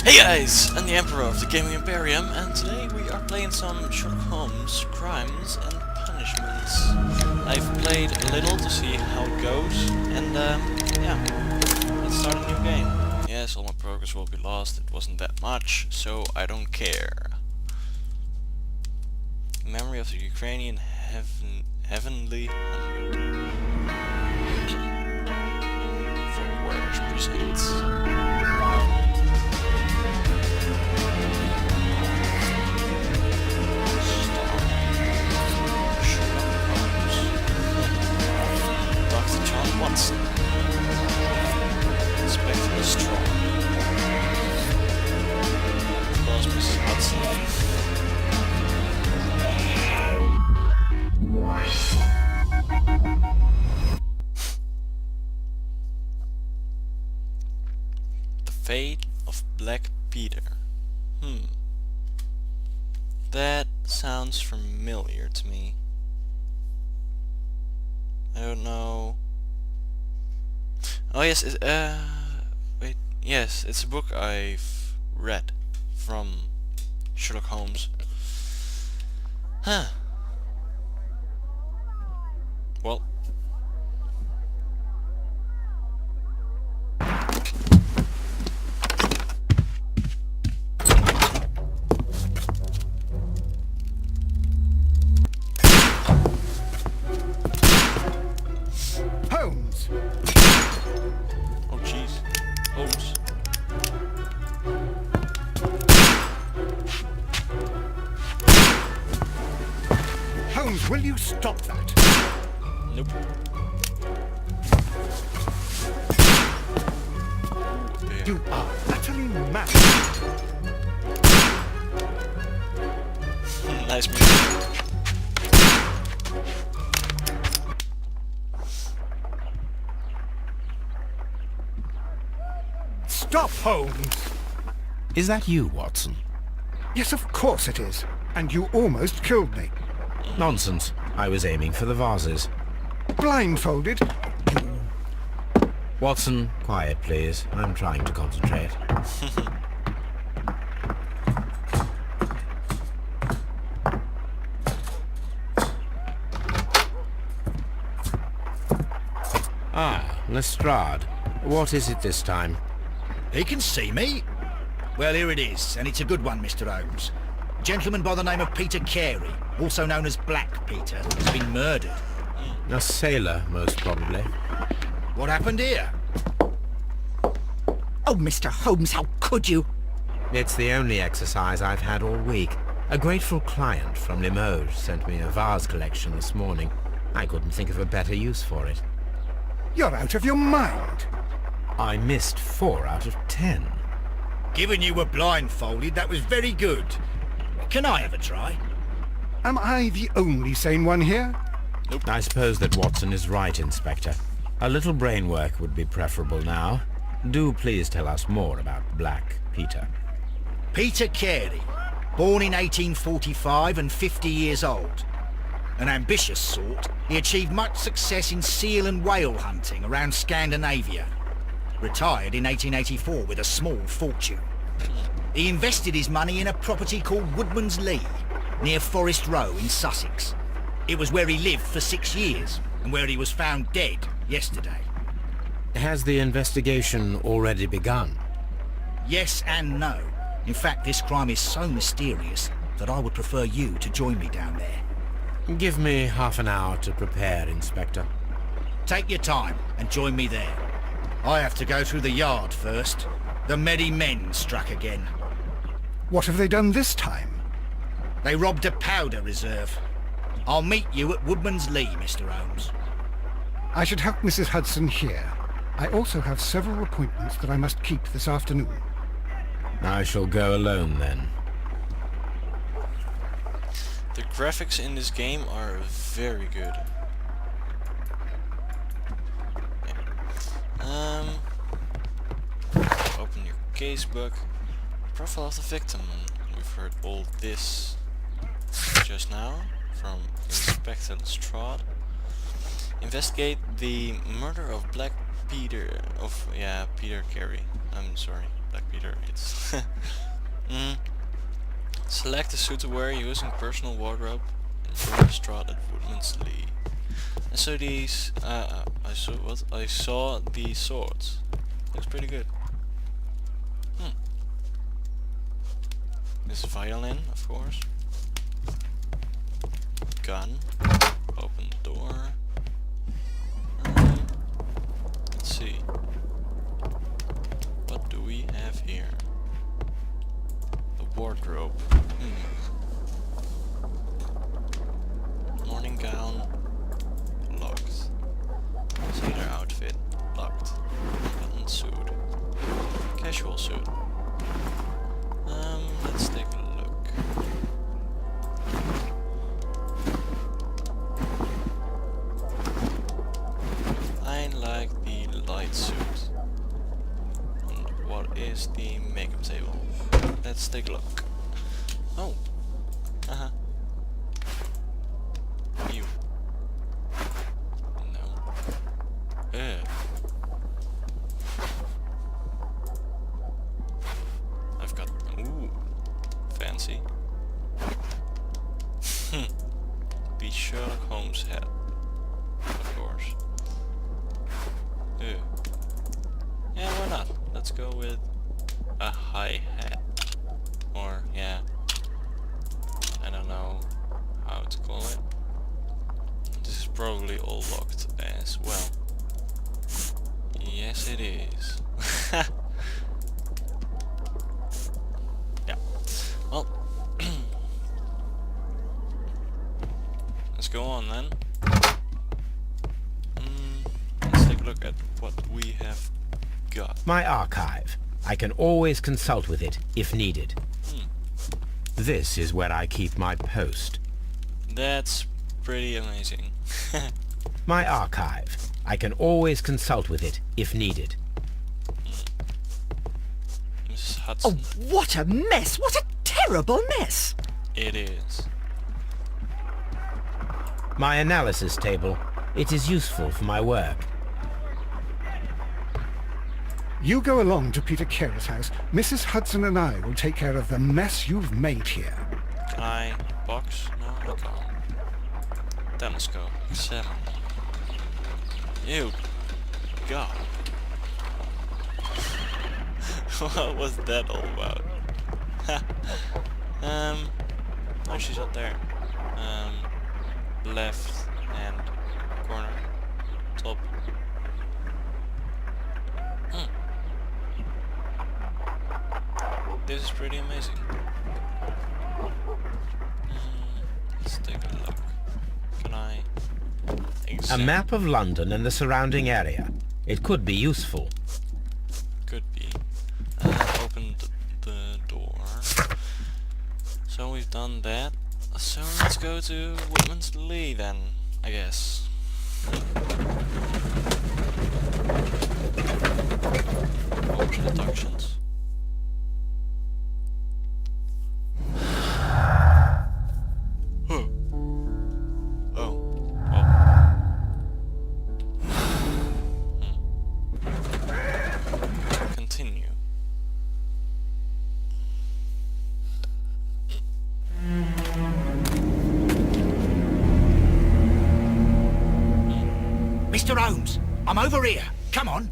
Hey guys, I'm the Emperor of the Gaming Imperium, and today we are playing some Sherlock Holmes Crimes and Punishments. I've played a little to see how it goes, and yeah, let's start a new game. Yes, all my progress will be lost, it wasn't that much, so I don't care. Memory of the Ukrainian Heavenly Hunger. From Warriors Presents. Watson. Inspector is strong. Applause, Mrs. Hudson. The Fate of Black Peter. That sounds familiar to me. I don't know. Oh yes, wait, yes, it's a book I've read from Sherlock Holmes. Huh. Well. Holmes! Oh jeez. Holmes. Holmes, will you stop that? Nope. You are utterly mad. Nice music. Stop, Holmes! Is that you, Watson? Yes, of course it is. And you almost killed me. Nonsense. I was aiming for the vases. Blindfolded? Watson, quiet please. I'm trying to concentrate. Lestrade. What is it this time? He can see me. Well, here it is, and it's a good one, Mr. Holmes. A gentleman by the name of Peter Carey, also known as Black Peter, has been murdered. A sailor, most probably. What happened here? Oh, Mr. Holmes, how could you? It's the only exercise I've had all week. A grateful client from Limoges sent me a vase collection this morning. I couldn't think of a better use for it. You're out of your mind. I missed 4 out of 10. Given you were blindfolded, that was very good. Can I have a try? Am I the only sane one here? I suppose that Watson is right, Inspector. A little brain work would be preferable now. Do please tell us more about Black Peter. Peter Carey, born in 1845 and 50 years old. An ambitious sort, he achieved much success in seal and whale hunting around Scandinavia. Retired in 1884 with a small fortune. He invested his money in a property called Woodman's Lee, near Forest Row in Sussex. It was where he lived for 6 years, and where he was found dead yesterday. Has the investigation already begun? Yes and no. In fact, this crime is so mysterious that I would prefer you to join me down there. Give me half an hour to prepare, Inspector. Take your time and join me there. I have to go through the yard first. The Medi Men struck again. What have they done this time? They robbed a powder reserve. I'll meet you at Woodman's Lee, Mr. Holmes. I should help Mrs. Hudson here. I also have several appointments that I must keep this afternoon. I shall go alone then. The graphics in this game are very good. Open your casebook. Profile of the victim. We've heard all this just now from Inspector Lestrade. Investigate the murder of Black Peter of Peter Carey. I'm sorry, Black Peter. It's select a suit to wear using personal wardrobe and join the Strahd at Woodman's Lee. And so these I saw these swords. Looks pretty good. This violin, of course. Gun. Open the door. Let's see. What do we have here? The wardrobe. Morning gown. Locked. Sailor outfit. Locked. Button suit. Casual suit. Let's take a look. I like the light suit. And what is the makeup table? Let's take a look. Oh. You. No. I've got... Ooh. Fancy. The Sherlock Holmes hat. Of course. Yeah, why not? Let's go with a high hat. Or, yeah. I don't know how to call it. This is probably all locked as well. Yes, it is. Yeah. Well, let's go on then. Let's take a look at what we have got. My archive. I can always consult with it if needed. This is where I keep my post. That's pretty amazing. My archive. I can always consult with it if needed. Mrs. Oh, Hudson. what a mess! What a terrible mess! It is. My analysis table. It is useful for my work. You go along to Peter Carey's house. Mrs. Hudson and I will take care of the mess you've made here. Can I box? No, I can't. Telescope. 7. Ew. God. What was that all about? Oh, she's up there. Left hand corner. Top. This is pretty amazing. Let's take a look. Can I A examine? map of London and the surrounding area. It could be useful. Could be. Open the door. So we've done that. So let's go to Woodman's Lee then, I guess. Open deductions. Continue. Mr. Holmes, I'm over here. Come on.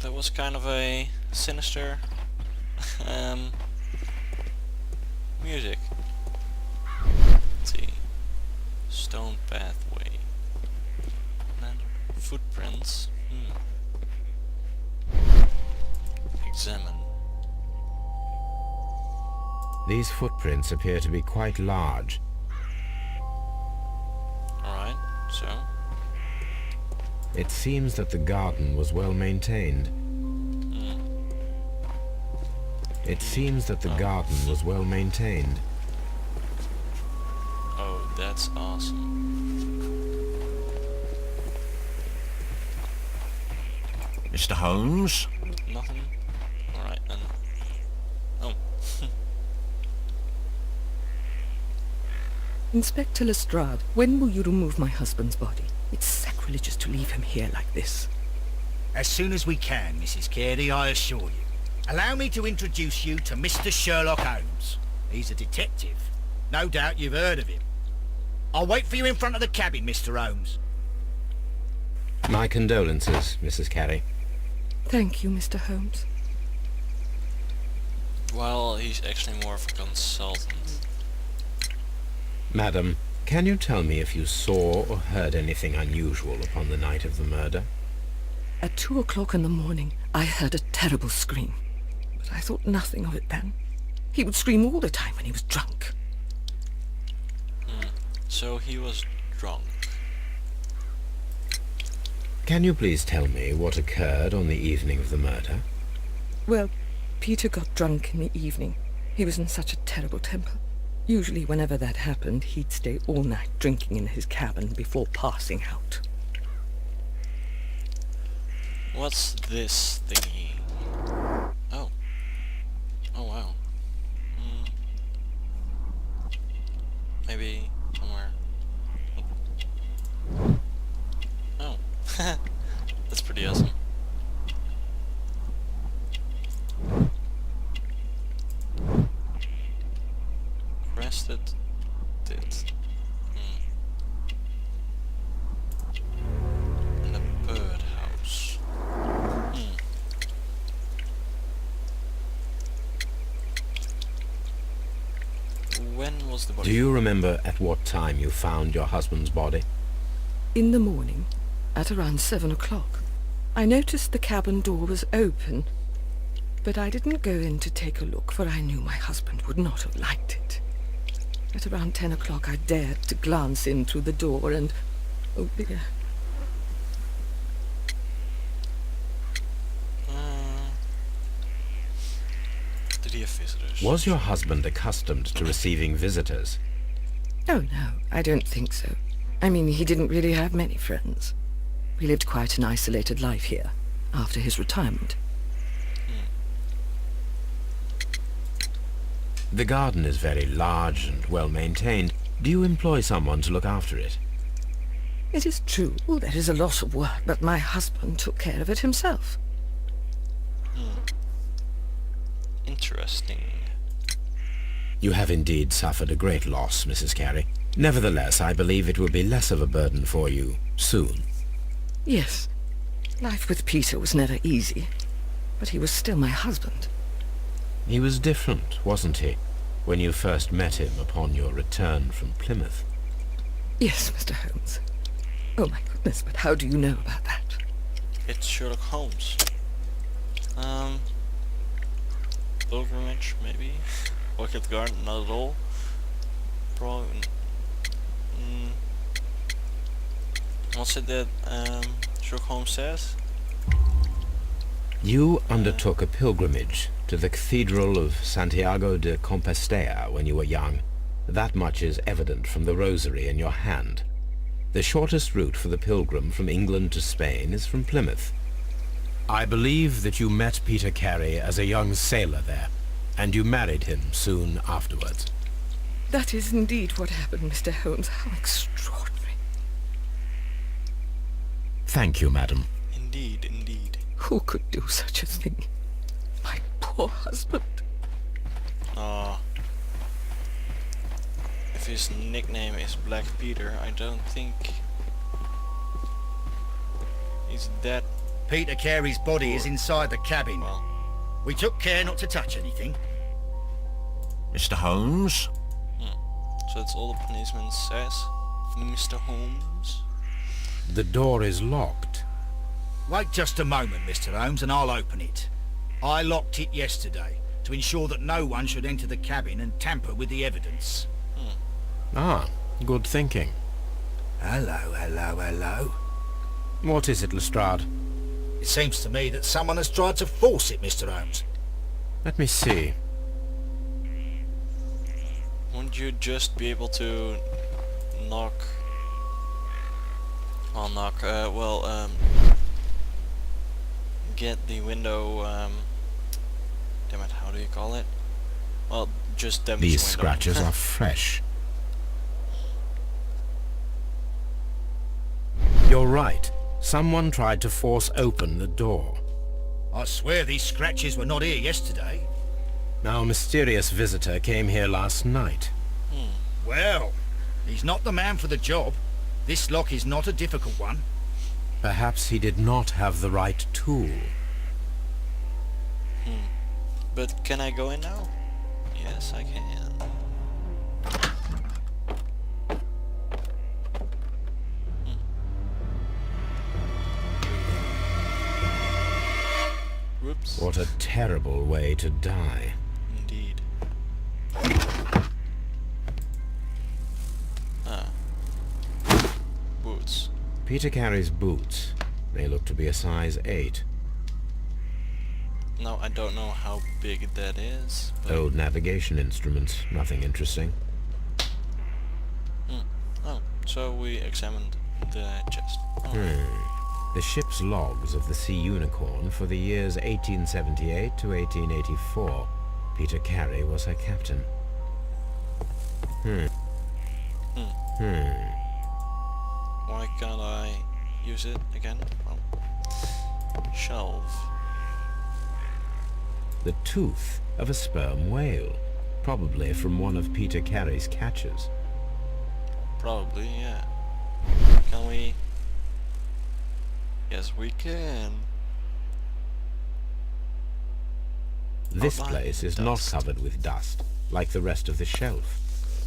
That was kind of a sinister music. Let's see. Stone pathway. And footprints. Examine. These footprints appear to be quite large. Alright, so. It seems that the garden was well maintained. It seems that the garden was well maintained. Oh, that's awesome. Mr. Holmes? Nothing? Alright then. Oh. Inspector Lestrade, when will you remove my husband's body? It's sacrilegious to leave him here like this. As soon as we can, Mrs. Carey, I assure you. Allow me to introduce you to Mr. Sherlock Holmes. He's a detective. No doubt you've heard of him. I'll wait for you in front of the cabin, Mr. Holmes. My condolences, Mrs. Carey. Thank you, Mr. Holmes. Well, he's actually more of a consultant. Madam, can you tell me if you saw or heard anything unusual upon the night of the murder? At 2 o'clock in the morning, I heard a terrible scream. But I thought nothing of it then. He would scream all the time when he was drunk. So he was drunk. Can you please tell me what occurred on the evening of the murder? Well, Peter got drunk in the evening. He was in such a terrible temper. Usually whenever that happened, he'd stay all night drinking in his cabin before passing out. What's this thingy? Oh. Oh wow. Maybe somewhere. Oh. That's pretty awesome. Crested did. In the birdhouse. When was the body? Do you remember at what time you found your husband's body? In the morning, at around 7 o'clock, I noticed the cabin door was open, but I didn't go in to take a look, for I knew my husband would not have liked it. At around 10 o'clock I dared to glance in through the door and... oh dear. Did he have visitors? Was your husband accustomed to receiving visitors? Oh no, I don't think so. I mean, he didn't really have many friends. We lived quite an isolated life here, after his retirement. The garden is very large and well maintained. Do you employ someone to look after it? It is true, there is a lot of work, but my husband took care of it himself. Interesting. You have indeed suffered a great loss, Mrs. Carey. Nevertheless, I believe it will be less of a burden for you soon. Yes, life with Peter was never easy, but he was still my husband. He was different, wasn't he, when you first met him upon your return from Plymouth? Yes, Mr. Holmes. Oh my goodness, but how do you know about that? It's Sherlock Holmes. Pilgrimage, maybe? Orchid Garden, not at all. Probably. What's it that Sherlock Holmes says? You undertook a pilgrimage to the Cathedral of Santiago de Compostela when you were young. That much is evident from the rosary in your hand. The shortest route for the pilgrim from England to Spain is from Plymouth. I believe that you met Peter Carey as a young sailor there, and you married him soon afterwards. That is indeed what happened, Mr. Holmes. How extraordinary. Thank you, madam. Indeed, indeed. Who could do such a thing? My poor husband. Ah. If his nickname is Black Peter, I don't think he's dead. Peter Carey's body is inside the cabin. Well, We took care not to touch anything. Mr. Holmes? so that's all the policeman says. Mr. Holmes. The door is locked. Wait just a moment, Mr. Holmes, and I'll open it. I locked it yesterday to ensure that no one should enter the cabin and tamper with the evidence. Ah, good thinking. Hello, hello, hello. What is it, Lestrade? It seems to me that someone has tried to force it, Mr. Holmes. Let me see. Wouldn't you just be able to knock? Well, get the window. Damn it! How do you call it? Well, just damage These the window. scratches are fresh. You're right. Someone tried to force open the door. I swear these scratches were not here yesterday. Our mysterious visitor came here last night. Well, he's not the man for the job. This lock is not a difficult one. Perhaps he did not have the right tool. But can I go in now? Yes, I can. Whoops. What a terrible way to die. Indeed. Ah. Boots. Peter Carey's boots. They look to be a size 8. No, I don't know how big that is. But Old navigation instruments. Nothing interesting. Oh, so we examined the chest. The ship's logs of the Sea Unicorn for the years 1878 to 1884. Peter Carey was her captain. Why can't I use it again? Well, shelve. The tooth of a sperm whale. Probably from one of Peter Carey's catches. Probably, yeah. Can we? Yes, we can. This Outlined place in is not dust. covered with dust, like the rest of the shelf.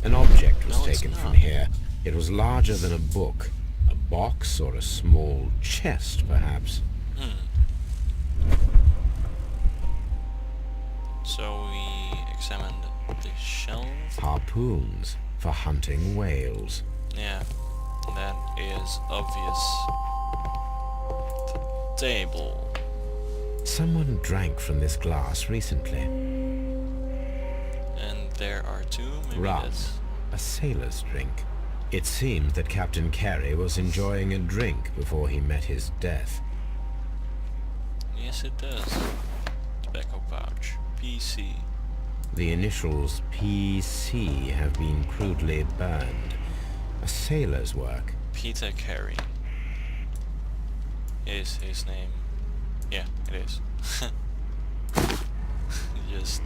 An object was No, it's taken from not. here. It was larger than a book. A box or a small chest, perhaps. So we examined the shelf. Harpoons for hunting whales. Yeah, that is obvious. The table. Someone drank from this glass recently. And there are two, maybe Rum. that's... A sailor's drink. It seemed that Captain Carey was enjoying a drink before he met his death. Yes, it does. Tobacco pouch. PC. The initials PC have been crudely burned. A sailor's work. Peter Carey. Is his name. Yeah, it is. Just...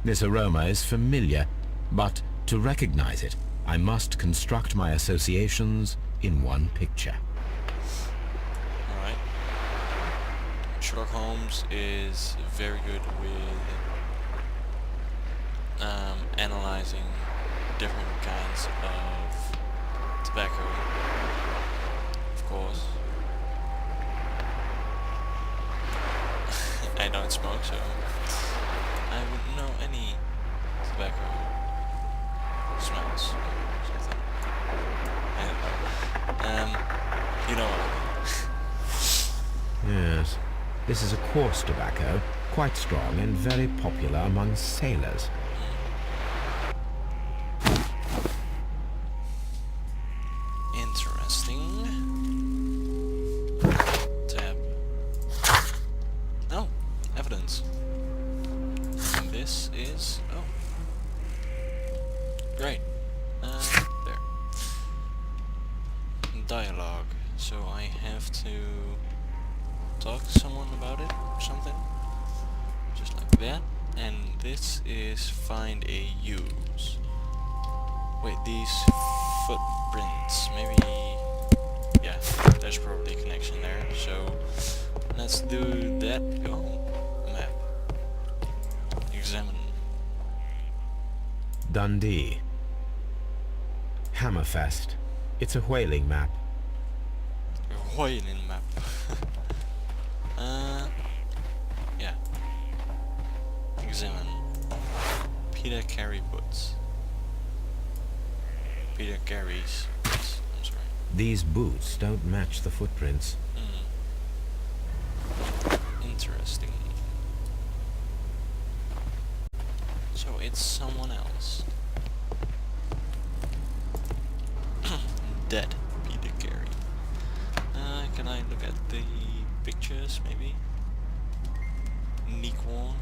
This aroma is familiar, but to recognize it, I must construct my associations in one picture. Alright. Sherlock Holmes is very good with analyzing different kinds of tobacco, of course. I don't smoke, so I wouldn't know any tobacco smells or something. I don't know. You know what I mean. Yes, this is a coarse tobacco, quite strong and very popular among sailors. Interesting. Tab. Oh, evidence. And this is... oh. Great. There. Dialogue. So I have to talk to someone about it or something. Just like that. And this is find a use. Wait, these footprints, maybe... yeah, there's probably a connection there, so let's do that. Oh, a map. Examine. Dundee. Hammerfest. It's a whaling map. A whaling map. Yeah. Examine. Peter Carey boots. Peter Carey's boots, I'm sorry. These boots don't match the footprints. Interesting. So it's someone else. Dead Peter Carey. Can I look at the pictures maybe? Nikon.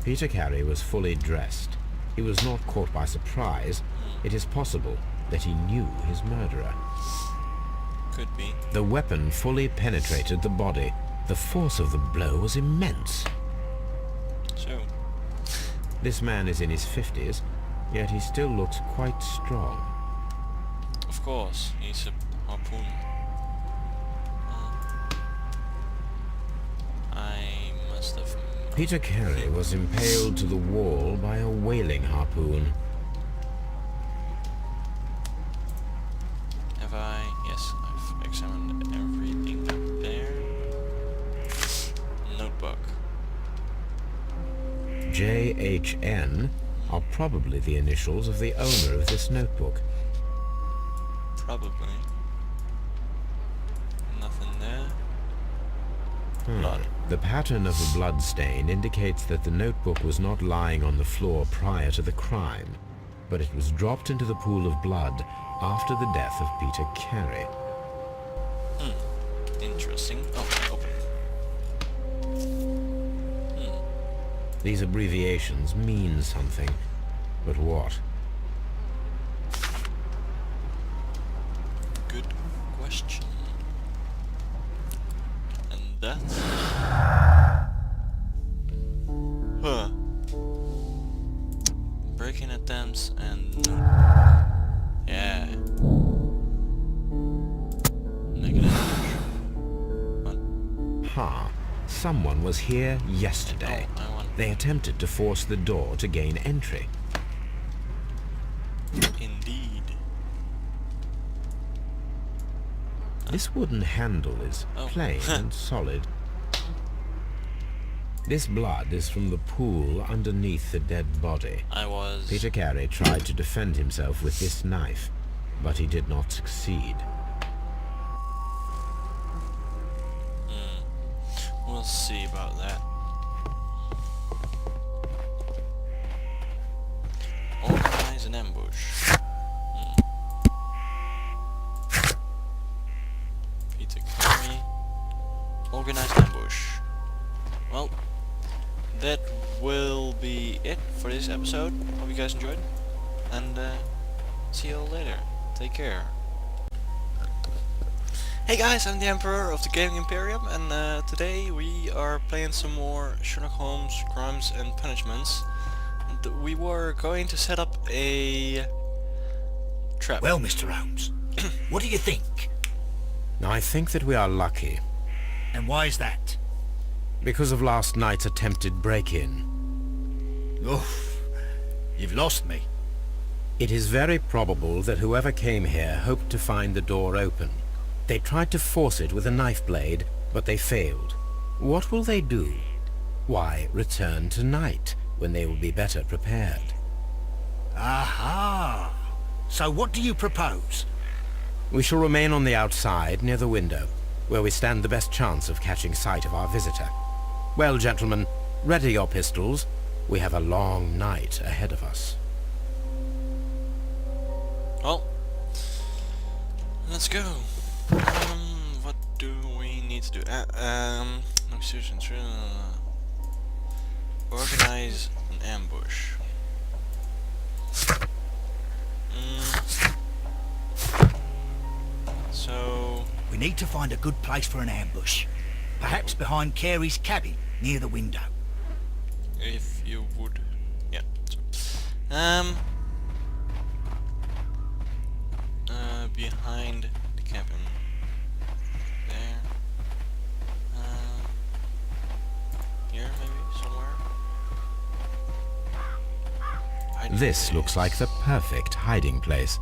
Peter Carey was fully dressed. He was not caught by surprise. It is possible that he knew his murderer. Could be. The weapon fully penetrated the body. The force of the blow was immense. So, This man is in his 50s, yet he still looks quite strong. of course, he's a harpoon. I must have... Peter Carey was impaled to the wall by a whaling harpoon. Have I? Yes, I've examined everything up there. Notebook. JHN are probably the initials of the owner of this notebook. Probably. Nothing there. Blood. The pattern of a blood stain indicates that the notebook was not lying on the floor prior to the crime, but it was dropped into the pool of blood after the death of Peter Carey. Interesting. Oh, open. These abbreviations mean something, but what? Good question. And that's... Huh. Break-in attempts and... Yeah. Negative. What? Ha! Someone was here yesterday. Oh, I want... They attempted to force the door to gain entry. Indeed. This wooden handle is Oh. plain and solid. This blood is from the pool underneath the dead body. I was... Peter Carey tried to defend himself with this knife, but he did not succeed. We'll see about that. Organize an ambush. Peter Carey. Organize an ambush. Well, that will be it for this episode. Hope you guys enjoyed. And see you all later. Take care. Hey guys, I'm the Emperor of the Gaming Imperium, and today we are playing some more Sherlock Holmes Crimes and Punishments. And we were going to set up a trap. Well, Mr. Holmes, what do you think? I think that we are lucky, And why is that? because of last night's attempted break-in. Oof, you've lost me. It is very probable that whoever came here hoped to find the door open. They tried to force it with a knife blade, but they failed. What will they do? Why, return tonight, when they will be better prepared. Aha! So what do you propose? We shall remain on the outside, near the window, where we stand the best chance of catching sight of our visitor. Well, gentlemen, ready your pistols. We have a long night ahead of us. Well, let's go. What do we need to do? No decisions. Organize an ambush. So, We need to find a good place for an ambush. Perhaps behind Carey's cabin, near the window. if you would, yeah. So, behind the cabin. There. Here, maybe somewhere. This looks like the perfect hiding place.